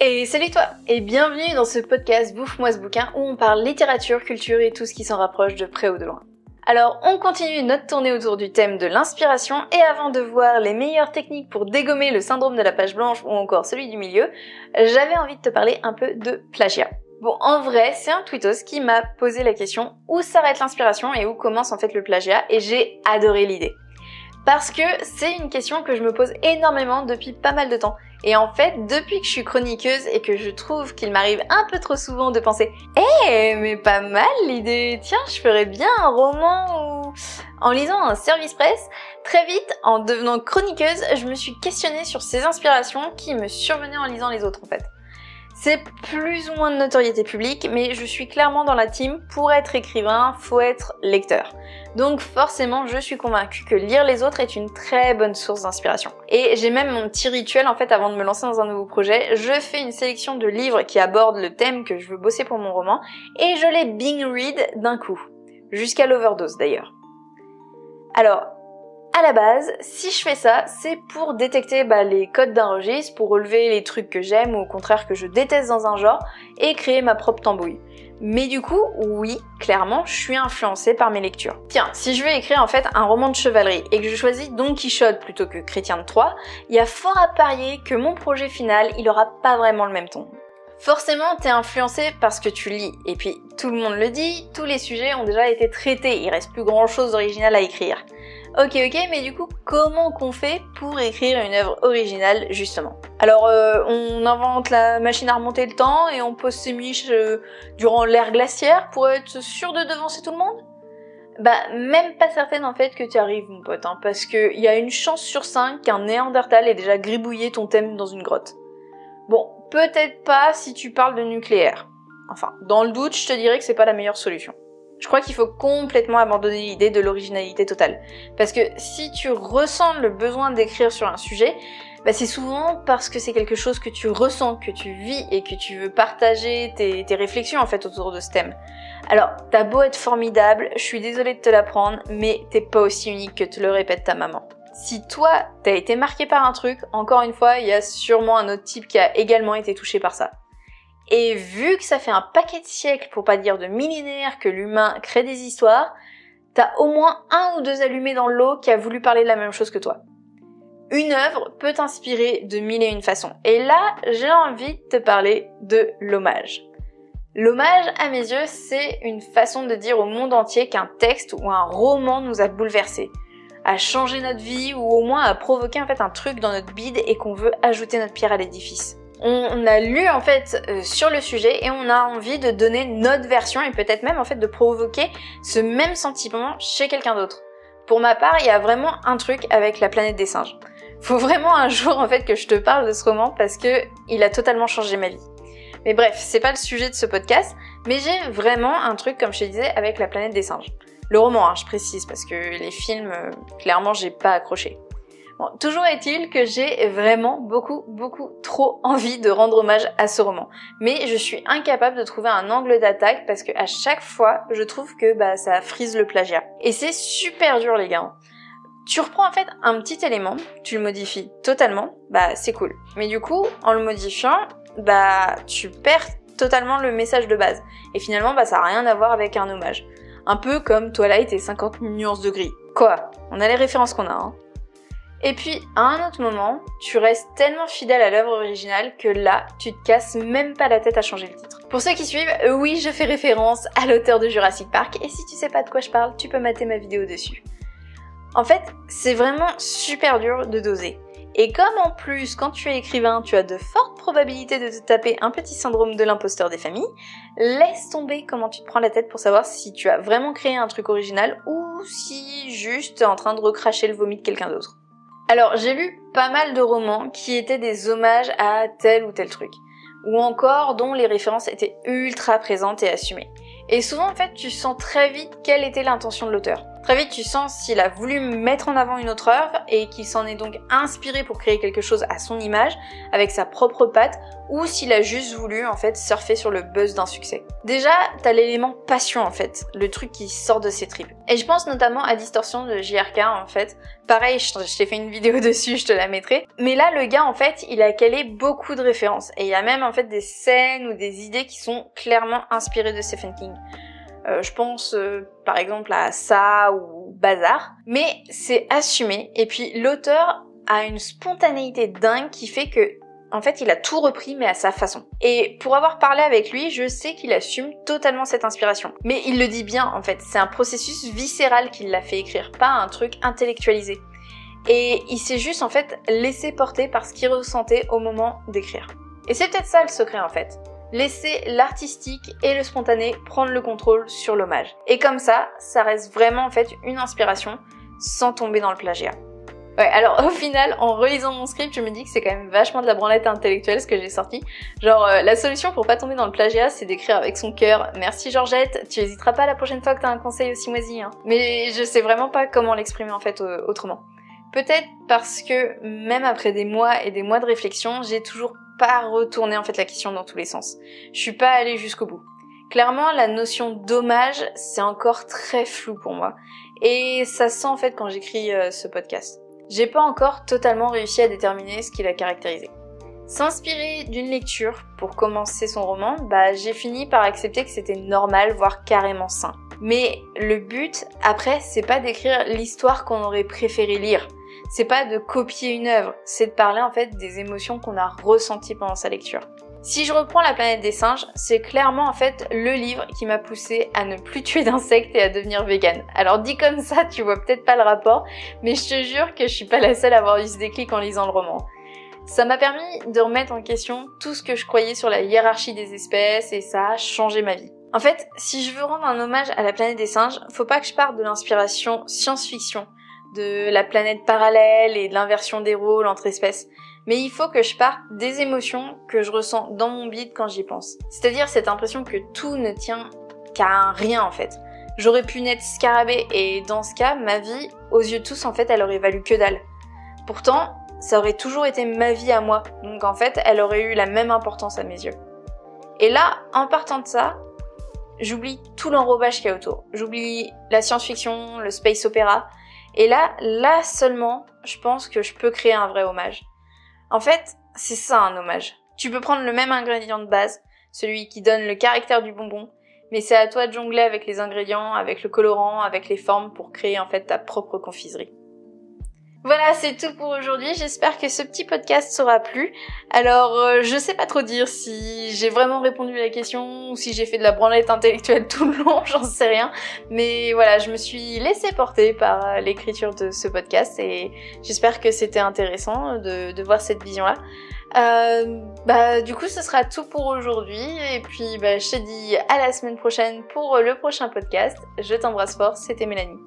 Et salut toi, et bienvenue dans ce podcast Bouffe-moi ce bouquin où on parle littérature, culture et tout ce qui s'en rapproche de près ou de loin. Alors on continue notre tournée autour du thème de l'inspiration et avant de voir les meilleures techniques pour dégommer le syndrome de la page blanche ou encore celui du milieu, j'avais envie de te parler un peu de plagiat. Bon, en vrai, c'est un tweetos qui m'a posé la question où s'arrête l'inspiration et où commence en fait le plagiat et j'ai adoré l'idée. Parce que c'est une question que je me pose énormément depuis pas mal de temps. Et en fait, depuis que je suis chroniqueuse et que je trouve qu'il m'arrive un peu trop souvent de penser « mais pas mal l'idée, tiens, je ferais bien un roman ou... » En lisant un service presse, très vite, en devenant chroniqueuse, je me suis questionnée sur ces inspirations qui me survenaient en lisant les autres en fait. C'est plus ou moins de notoriété publique, mais je suis clairement dans la team pour être écrivain, faut être lecteur. Donc forcément, je suis convaincue que lire les autres est une très bonne source d'inspiration. Et j'ai même mon petit rituel en fait avant de me lancer dans un nouveau projet, je fais une sélection de livres qui abordent le thème que je veux bosser pour mon roman et je les binge read d'un coup. Jusqu'à l'overdose d'ailleurs. Alors, à la base, si je fais ça, c'est pour détecter les codes d'un registre, pour relever les trucs que j'aime ou au contraire que je déteste dans un genre et créer ma propre tambouille. Mais du coup, oui, clairement, je suis influencée par mes lectures. Tiens, si je veux écrire en fait un roman de chevalerie et que je choisis Don Quichotte plutôt que Chrétien de Troyes, il y a fort à parier que mon projet final, il aura pas vraiment le même ton. Forcément, t'es influencé par ce que tu lis, et puis tout le monde le dit, tous les sujets ont déjà été traités, il reste plus grand chose d'original à écrire. Ok, mais du coup, comment qu'on fait pour écrire une œuvre originale, justement? Alors, on invente la machine à remonter le temps et on pose ses miches durant l'ère glaciaire pour être sûr de devancer tout le monde? Même pas certaine en fait que tu arrives, mon pote, parce qu'il y a une chance sur 5 qu'un Néandertal ait déjà gribouillé ton thème dans une grotte. Bon, peut-être pas si tu parles de nucléaire. Enfin, dans le doute, je te dirais que c'est pas la meilleure solution. Je crois qu'il faut complètement abandonner l'idée de l'originalité totale. Parce que si tu ressens le besoin d'écrire sur un sujet, c'est souvent parce que c'est quelque chose que tu ressens, que tu vis et que tu veux partager tes réflexions en fait autour de ce thème. Alors, t'as beau être formidable, je suis désolée de te l'apprendre, mais t'es pas aussi unique que te le répète ta maman. Si toi, t'as été marqué par un truc, encore une fois, il y a sûrement un autre type qui a également été touché par ça. Et vu que ça fait un paquet de siècles, pour pas dire de millénaires, que l'humain crée des histoires, t'as au moins un ou deux allumés dans l'eau qui a voulu parler de la même chose que toi. Une œuvre peut t'inspirer de mille et une façons. Et là, j'ai envie de te parler de l'hommage. L'hommage, à mes yeux, c'est une façon de dire au monde entier qu'un texte ou un roman nous a bouleversés, a changé notre vie ou au moins a provoqué en fait un truc dans notre bide et qu'on veut ajouter notre pierre à l'édifice. On a lu en fait sur le sujet et on a envie de donner notre version et peut-être même en fait de provoquer ce même sentiment chez quelqu'un d'autre. Pour ma part, il y a vraiment un truc avec La planète des singes. Faut vraiment un jour en fait que je te parle de ce roman parce que il a totalement changé ma vie. Mais bref, c'est pas le sujet de ce podcast, mais j'ai vraiment un truc comme je te disais avec La planète des singes. Le roman, je précise, parce que les films, clairement, j'ai pas accroché. Bon, toujours est-il que j'ai vraiment beaucoup trop envie de rendre hommage à ce roman. Mais je suis incapable de trouver un angle d'attaque parce que à chaque fois, je trouve que ça frise le plagiat. Et c'est super dur, les gars. Tu reprends en fait un petit élément, tu le modifies totalement, c'est cool. Mais du coup, en le modifiant, tu perds totalement le message de base. Et finalement, ça a rien à voir avec un hommage. Un peu comme Twilight et 50 nuances de gris. Quoi? On a les références qu'on a, Et puis, à un autre moment, tu restes tellement fidèle à l'œuvre originale que là, tu te casses même pas la tête à changer le titre. Pour ceux qui suivent, oui, je fais référence à l'auteur de Jurassic Park, et si tu sais pas de quoi je parle, tu peux mater ma vidéo dessus. En fait, c'est vraiment super dur de doser. Et comme en plus, quand tu es écrivain, tu as de fortes probabilités de te taper un petit syndrome de l'imposteur des familles, laisse tomber comment tu te prends la tête pour savoir si tu as vraiment créé un truc original ou si juste t'es en train de recracher le vomi de quelqu'un d'autre. Alors, j'ai lu pas mal de romans qui étaient des hommages à tel ou tel truc, ou encore dont les références étaient ultra présentes et assumées. Et souvent, en fait, tu sens très vite quelle était l'intention de l'auteur. Très vite, tu sens s'il a voulu mettre en avant une autre œuvre et qu'il s'en est donc inspiré pour créer quelque chose à son image, avec sa propre patte, ou s'il a juste voulu en fait surfer sur le buzz d'un succès. Déjà, t'as l'élément passion en fait, le truc qui sort de ses tripes. Et je pense notamment à Distorsion de JRK en fait. Pareil, je t'ai fait une vidéo dessus, je te la mettrai. Mais là, le gars en fait, il a calé beaucoup de références. Et il y a même en fait des scènes ou des idées qui sont clairement inspirées de Stephen King. Je pense par exemple à ça ou Bazar, mais c'est assumé et puis l'auteur a une spontanéité dingue qui fait que en fait il a tout repris mais à sa façon. Et pour avoir parlé avec lui, je sais qu'il assume totalement cette inspiration. Mais il le dit bien en fait, c'est un processus viscéral qui l'a fait écrire, pas un truc intellectualisé. Et il s'est juste en fait laissé porter par ce qu'il ressentait au moment d'écrire. Et c'est peut-être ça le secret en fait. Laisser l'artistique et le spontané prendre le contrôle sur l'hommage. Et comme ça reste vraiment en fait une inspiration sans tomber dans le plagiat. Ouais, alors au final, en relisant mon script, je me dis que c'est quand même vachement de la branlette intellectuelle ce que j'ai sorti. Genre, la solution pour pas tomber dans le plagiat, c'est d'écrire avec son cœur. Merci Georgette, tu hésiteras pas la prochaine fois que t'as un conseil aussi moisi, hein. Mais je sais vraiment pas comment l'exprimer en fait autrement. Peut-être parce que même après des mois et des mois de réflexion, j'ai toujours pas retourné en fait la question dans tous les sens. Je suis pas allée jusqu'au bout. Clairement, la notion d'hommage, c'est encore très flou pour moi. Et ça se sent en fait quand j'écris ce podcast. J'ai pas encore totalement réussi à déterminer ce qui l'a caractérisé. S'inspirer d'une lecture pour commencer son roman, j'ai fini par accepter que c'était normal, voire carrément sain. Mais le but, après, c'est pas d'écrire l'histoire qu'on aurait préféré lire. C'est pas de copier une œuvre, c'est de parler en fait des émotions qu'on a ressenties pendant sa lecture. Si je reprends La planète des singes, c'est clairement en fait le livre qui m'a poussé à ne plus tuer d'insectes et à devenir végane. Alors dit comme ça, tu vois peut-être pas le rapport, mais je te jure que je suis pas la seule à avoir eu ce déclic en lisant le roman. Ça m'a permis de remettre en question tout ce que je croyais sur la hiérarchie des espèces et ça a changé ma vie. En fait, si je veux rendre un hommage à La planète des singes, faut pas que je parte de l'inspiration science-fiction, de la planète parallèle et de l'inversion des rôles entre espèces. Mais il faut que je parte des émotions que je ressens dans mon bide quand j'y pense. C'est-à-dire cette impression que tout ne tient qu'à un rien en fait. J'aurais pu naître scarabée et dans ce cas, ma vie, aux yeux de tous en fait, elle aurait valu que dalle. Pourtant, ça aurait toujours été ma vie à moi, donc en fait, elle aurait eu la même importance à mes yeux. Et là, en partant de ça, j'oublie tout l'enrobage qu'il y a autour. J'oublie la science-fiction, le space opéra. Et là seulement, je pense que je peux créer un vrai hommage. En fait, c'est ça un hommage. Tu peux prendre le même ingrédient de base, celui qui donne le caractère du bonbon, mais c'est à toi de jongler avec les ingrédients, avec le colorant, avec les formes pour créer en fait ta propre confiserie. Voilà, c'est tout pour aujourd'hui. J'espère que ce petit podcast t'aura plu. Alors, je sais pas trop dire si j'ai vraiment répondu à la question ou si j'ai fait de la branlette intellectuelle tout le long, j'en sais rien. Mais voilà, je me suis laissée porter par l'écriture de ce podcast et j'espère que c'était intéressant de voir cette vision-là. Du coup, ce sera tout pour aujourd'hui. Et puis, je te dis à la semaine prochaine pour le prochain podcast. Je t'embrasse fort, c'était Mélanie.